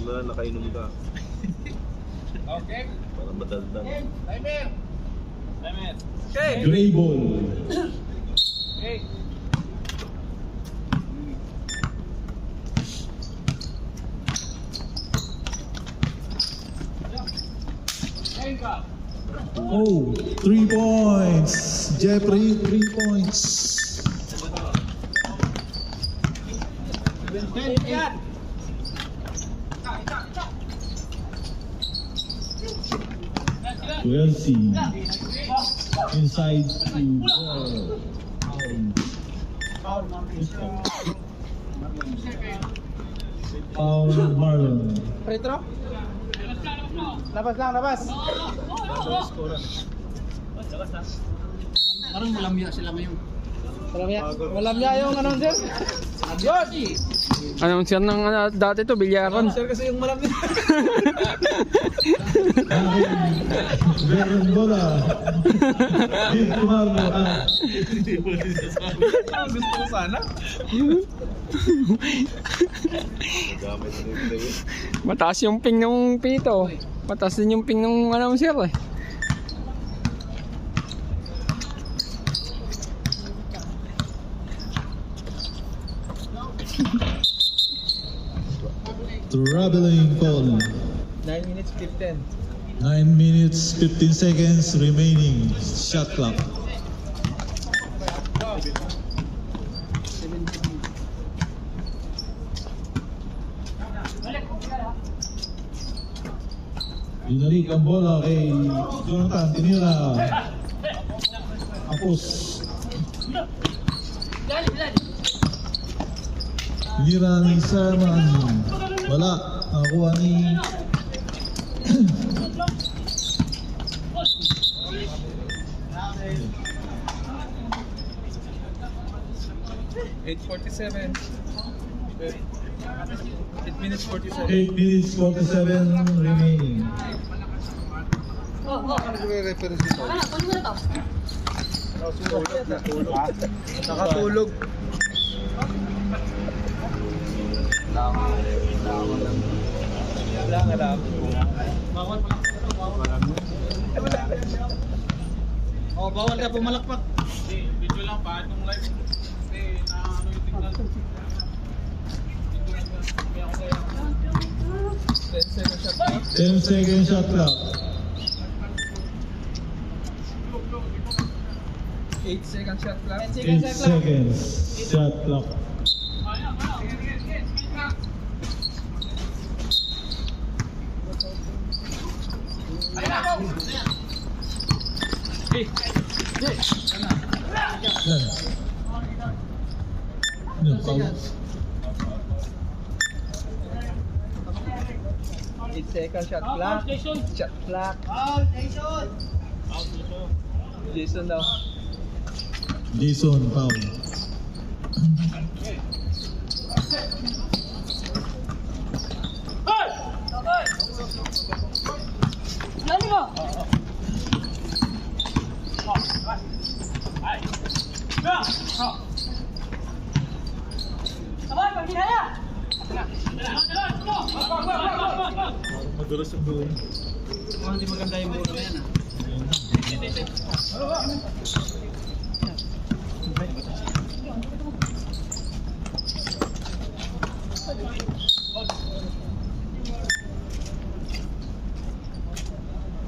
na nakainom ka. Okay. Para madaldal. Timer. Timer. Gray ball. Okay. Oh, 3 points. Jeffrey, 3 points. Chelsea inside to ball. Foul Marlon. Retro. Labas lang, labas. Parang malamya sila ngayon. Malamya yung announcer. Yun! Announcer ng dati to, Bilyaron. Announcer kasi yung malamya. Meron bola. Dito Marlon. Gusto ko sana. Nagamit na yung play. Mataas yung ping ng pito. Mataas din yung ping ng announcer eh. Traveling ball. 9 minutes 15. 9 minutes 15 seconds remaining. Shot clock. Binalik ang bola kay Jonathan Tinira. Apos. Tinira ni Serman. Wala. Nakuha ni 8:47. 8 minutes 47. 8 minutes 47 remaining. Nakatulog. Lang. Oh, bawal ka pumalakpak. Video lang pa itong live. Kasi na ano yung tingnan. 10 seconds shot. 10 second shot clock. 8 seconds shot clock. 8 seconds shot clock. Yan, foul. 8 seconds shot clock. Shot clock. Jason daw. Jason foul. Madulas yung buhay. Hindi maganda yung bola na yan.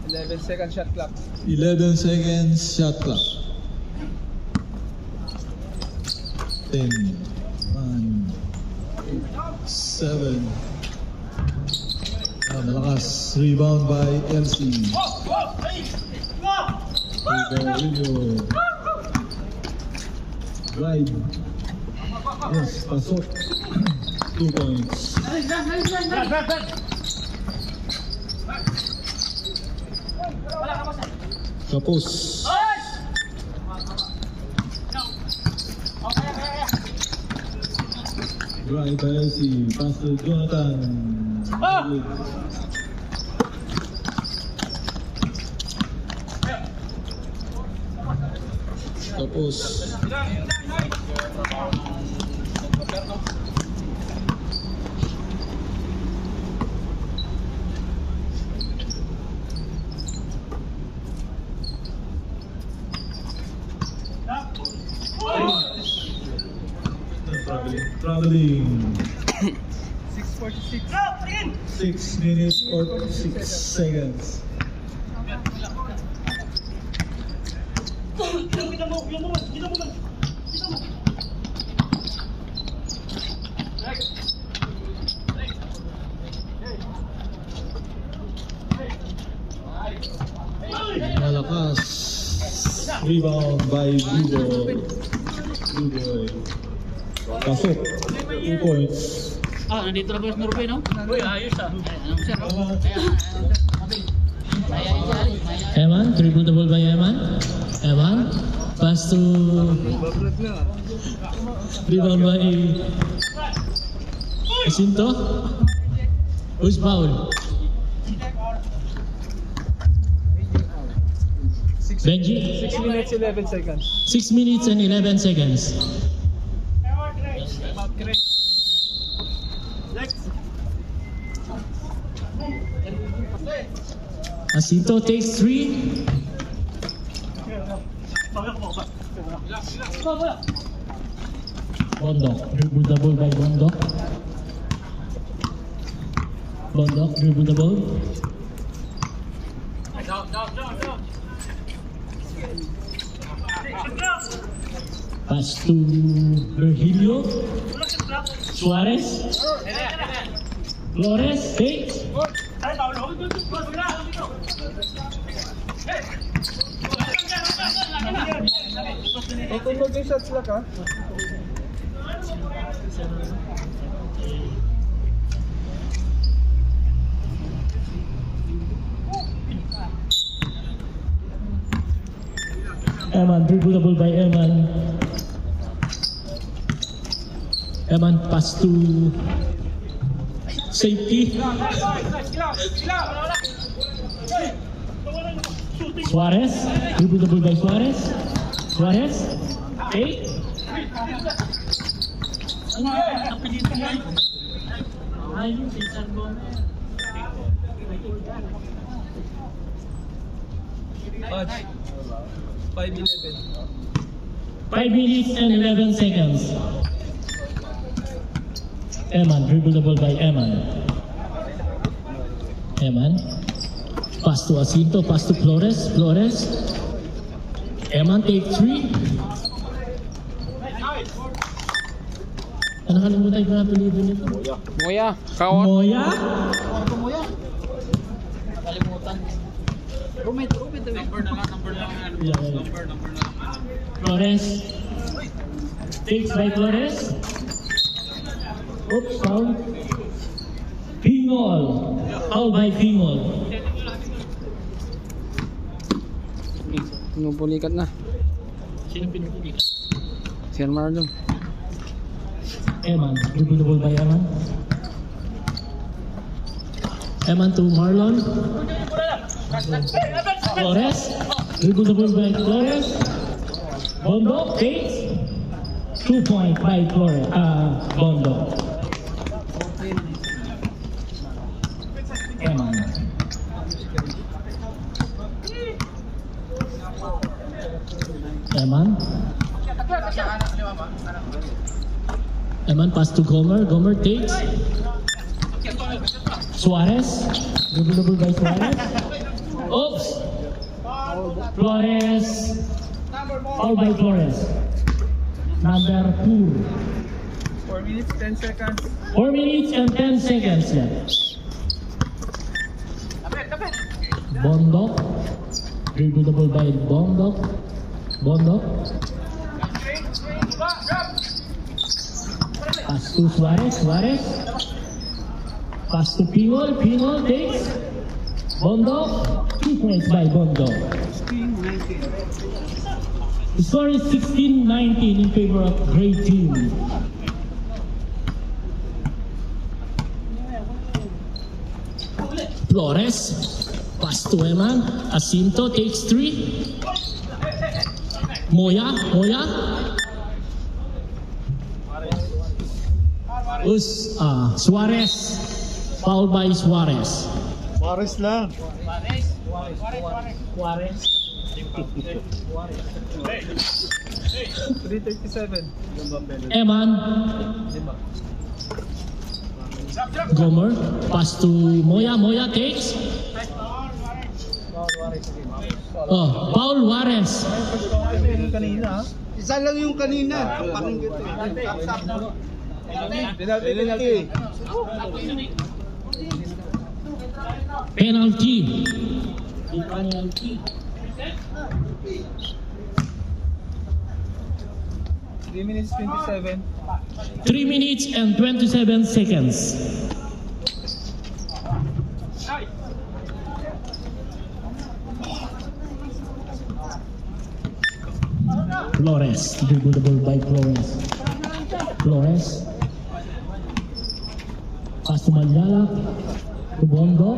11 seconds shot clock. 11 seconds shot clock. 10, 9, 7. Malakas. Rebound by LC. Riberillo. Drive. Yes, pasok. 2 points. Tapos. Drive by LC. Pass to Jonathan. Tapos. battling. 6 minutes 46 seconds. Malakas. Rebound by Buboy. Buboy. Pasok. 2 points. Nandito na ba yung Norway, no? Uy, ayos ah. Anong sir? Eman, dribble the ball by Eman. Eman, pass to rebound by Jacinto. Who's foul? Benji? 6 minutes 11 seconds. 6 minutes and 11 seconds. Jacinto takes 3. Bondok, dribble the ball by Bondok. Bondok, dribble the ball. Pass to Virgilio. Suarez. Flores takes. Shots lang ka. Eman, dribble the ball by Eman. Eman, pass to safety. Suarez, dribble the ball by Suarez. Suarez, 8. Patch. 5-11. 5 minutes and 11 seconds. Eman, dribble the ball by Eman. Eman. Pass to Jacinto, pass to Flores. Flores. Eman take 3. Ano kalimutan ko na apelido nito? Moya, kawan. Moya? Kalimutan. Rumit. Number na lang. Yeah. Number na lang. Flores. Takes by Flores. Oops, foul. Pingol. Foul by Pingol. Pinupulikat na. Sino pinupulikat? Si Marlon. Eman. Dribble the ball by Eman. Eman to Marlon. Flores. Dribble the ball by Flores. Bondo takes 2 point by Flores. Bondo. Eman. Eman. Eman pass to Gomer. Gomer takes. Suarez. Dribble by Suarez. Oops. Flores. Foul by Flores. Number 2. 4 minutes 10 seconds. 4 minutes and 10 seconds left. Bondok. Dribble the ball by Bondok. Bondok. Pass to Suarez. Suarez. Pass to Pingol. Pingol takes. Bondok. 2 points by Bondok. The score is 16-19 in favor of Great Team. Flores. Pass to Eman. Jacinto takes 3. Moya. Suarez. Foul by Suarez. Pares lang. Suarez. 337. Eman. Gomer. Pass to Moya. Moya takes. Oh, Paul Juarez. Kanina, ha? Isa lang yung kanina. Parang gito. Penalty. Penalty. 3 minutes 27. 3 minutes and 27 seconds. Flores, dribble the ball by Flores. Flores. Pass to Manjala. To Bondo.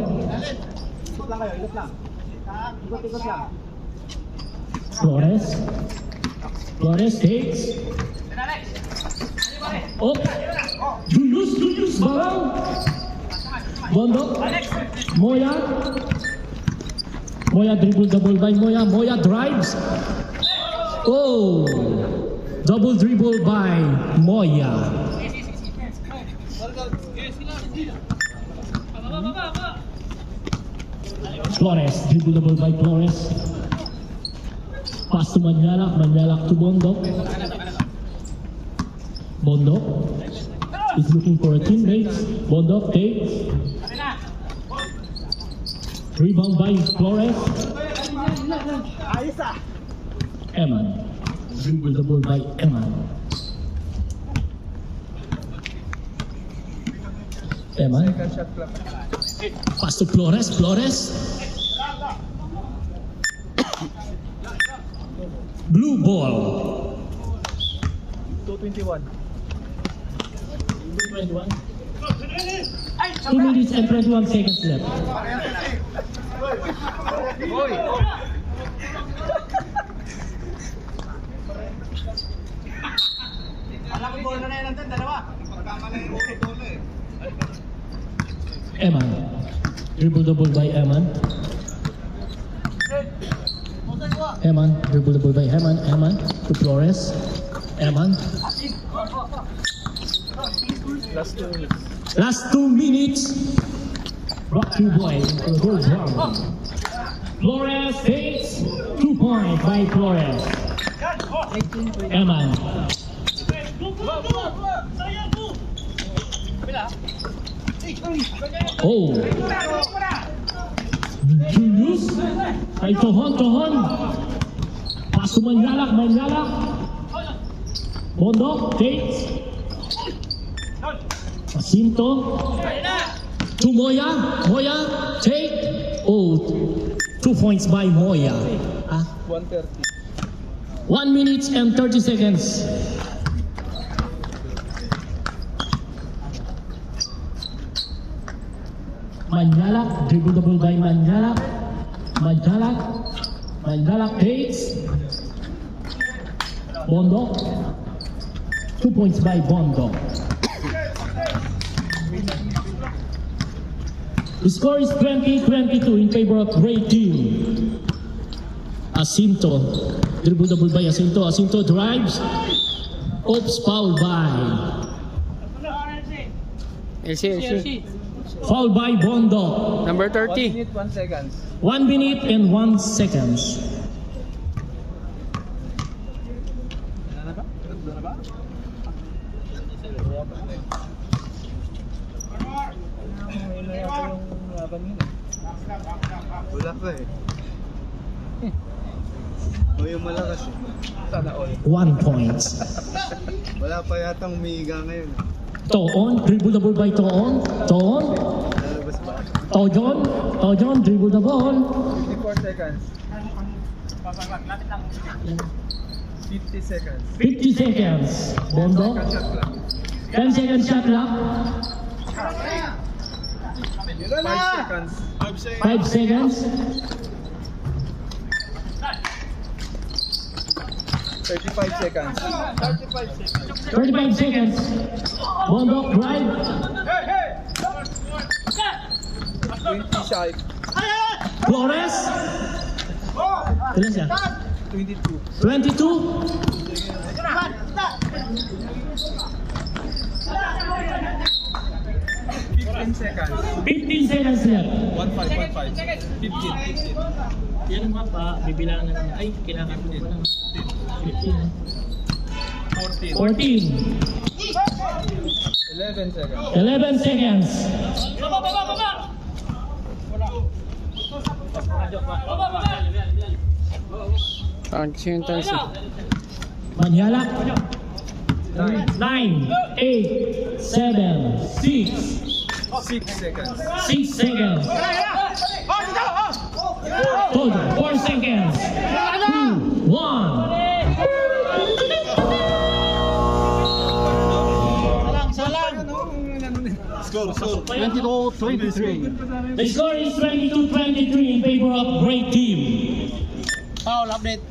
Flores. Flores takes. Oh, Julius Barang. Bondo. Moya. Moya dribble the ball by Moya. Moya drives. Oh, double dribble by Moya. Flores, dribble the ball by Flores. Pass to Manjalak. Manjalak to Bondo. Bondo is looking for a teammate. Bondo takes. Rebound by Flores. Eman. Dribble the ball by Eman. Eman. Second shot clock. Pass to Flores. Flores. Blue ball. 221. 2 minutes and 21 seconds left. Eman. Dribble the ball by Eman. Eman. Dribble the ball by Eman. Eman to Flores. Eman. Last 2 minutes. Last 2 minutes. Brought to you by the third round. Flores takes 2 points by Flores. Eman. Oh. Julius. Ay Tohon. Pass to Manjalak. Bondo takes. Jacinto. To Moya. Moya take. Oh. 2 points by Moya. 130. 1 minute and 30 seconds. Manjalak, dribble the ball by Manjalak. Manjalak takes. Bondo. 2 points by Bondo. The score is 20-22 in favor of Red Team. Jacinto, dribble the ball by Jacinto. Jacinto drives. Oops, foul by. LC. Foul by Bondo. Number 1 30. minute 1 seconds. 1 minute and 1 seconds. Wala pa eh. O yung malakas eh. Sana all. 1 point. Wala pa yatang umiiga ngayon. Toon, dribble the ball by Toon. Lalabas ba? Tojon, dribble the ball. 54 seconds. 50 seconds. 50 seconds. Bondo. Second shot clock. 10 seconds shot clock. 5 seconds. 5 seconds. 35 seconds. 35 seconds. Bondo drive. 20 shy. Flores. Ilan siya? 22. 22. 15 seconds. 15 seconds left. 15. 15. Yan naman pa, bibilangan na naman. Ay, kailangan mo pa lang. 15. 14. 14. 11 seconds. 11 seconds. Pag-sintan siya. Manyala. 9. 9, 8, 7, 6, 6 seconds. 6 seconds. Todo, 4 seconds. 2, 1. Score. 22-23. The score is 22-23 in favor of Great Team. Foul update.